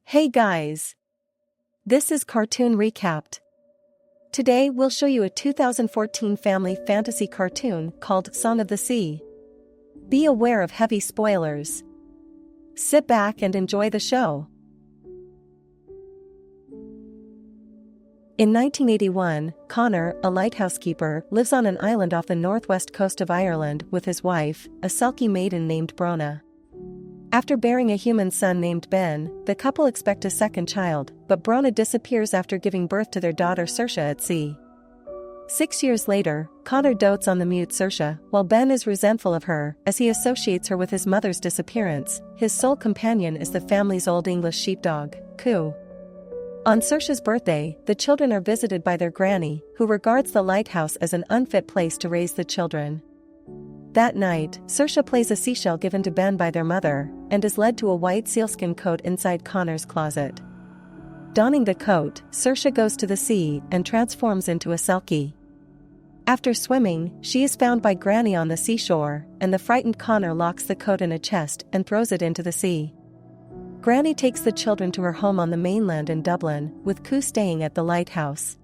Hey guys! This is Cartoon Recapped. Today we'll show you a 2014 family fantasy cartoon called Song of the Sea. Be aware of heavy spoilers. Sit back and enjoy the show. In 1981, Connor, a lighthouse keeper, lives on an island off the northwest coast of Ireland with his wife, a selkie maiden named Brona. After bearing a human son named Ben, the couple expect a second child, but Brona disappears after giving birth to their daughter Saoirse at sea. 6 years later, Connor dotes on the mute Saoirse, while Ben is resentful of her, as he associates her with his mother's disappearance. His sole companion is the family's Old English sheepdog, Coo. On Saoirse's birthday, the children are visited by their granny, who regards the lighthouse as an unfit place to raise the children. That night, Saoirse plays a seashell given to Ben by their mother, and is led to a white sealskin coat inside Connor's closet. Donning the coat, Saoirse goes to the sea and transforms into a selkie. After swimming, she is found by Granny on the seashore, and the frightened Connor locks the coat in a chest and throws it into the sea. Granny takes the children to her home on the mainland in Dublin, with Coo staying at the lighthouse.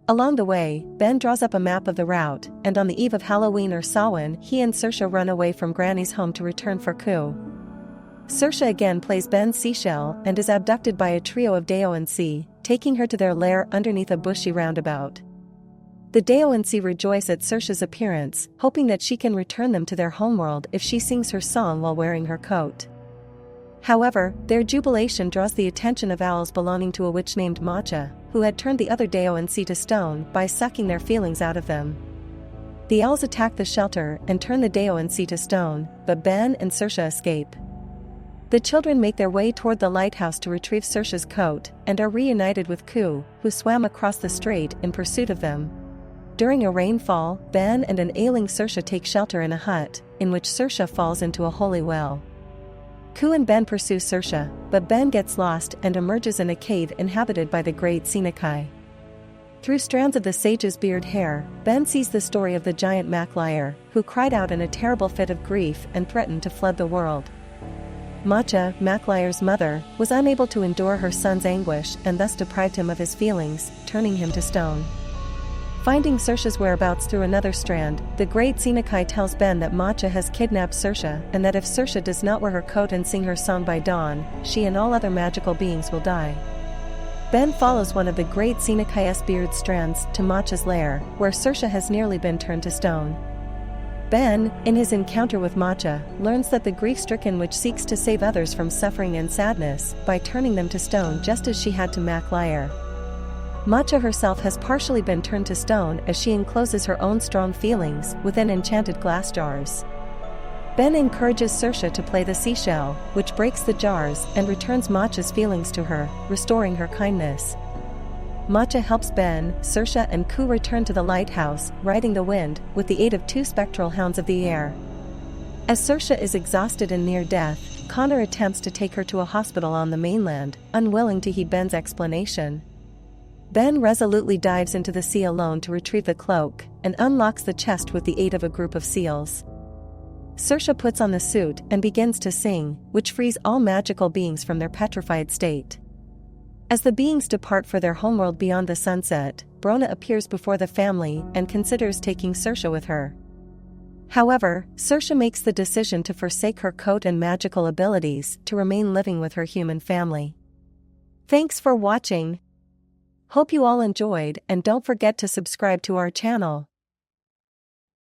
Along the way, Ben draws up a map of the route, and on the eve of Halloween or Samhain, he and Saoirse run away from Granny's home to return for Coo. Saoirse again plays Ben's seashell and is abducted by a trio of Deo-and-See, taking her to their lair underneath a bushy roundabout. The Deo-and-See rejoice at Saoirse's appearance, hoping that she can return them to their homeworld if she sings her song while wearing her coat. However, their jubilation draws the attention of owls belonging to a witch named Matcha, who had turned the other Deo-and-See to stone by sucking their feelings out of them. The owls attack the shelter and turn the Deo-and-See to stone, but Ben and Saoirse escape. The children make their way toward the lighthouse to retrieve Saoirse's coat, and are reunited with Coo, who swam across the strait in pursuit of them. During a rainfall, Ben and an ailing Saoirse take shelter in a hut, in which Saoirse falls into a holy well. Coo and Ben pursue Saoirse, but Ben gets lost and emerges in a cave inhabited by the great selkie. Through strands of the sage's beard hair, Ben sees the story of the giant Maclair, who cried out in a terrible fit of grief and threatened to flood the world. Matcha, Maclair's mother, was unable to endure her son's anguish and thus deprived him of his feelings, turning him to stone. Finding Saoirse's whereabouts through another strand, the great selkie tells Ben that Matcha has kidnapped Saoirse, and that if Saoirse does not wear her coat and sing her song by dawn, she and all other magical beings will die. Ben follows one of the great selkie's beard strands to Matcha's lair, where Saoirse has nearly been turned to stone. Ben, in his encounter with Matcha, learns that the grief-stricken witch seeks to save others from suffering and sadness by turning them to stone just as she had to Maclair. Matcha herself has partially been turned to stone as she encloses her own strong feelings within enchanted glass jars. Ben encourages Saoirse to play the seashell, which breaks the jars and returns Matcha's feelings to her, restoring her kindness. Matcha helps Ben, Saoirse and Coo return to the lighthouse, riding the wind, with the aid of two spectral hounds of the air. As Saoirse is exhausted and near death, Connor attempts to take her to a hospital on the mainland, unwilling to heed Ben's explanation. Ben resolutely dives into the sea alone to retrieve the cloak, and unlocks the chest with the aid of a group of seals. Saoirse puts on the suit and begins to sing, which frees all magical beings from their petrified state. As the beings depart for their homeworld beyond the sunset, Brona appears before the family and considers taking Saoirse with her. However, Saoirse makes the decision to forsake her coat and magical abilities to remain living with her human family. Thanks for watching. Hope you all enjoyed, and don't forget to subscribe to our channel.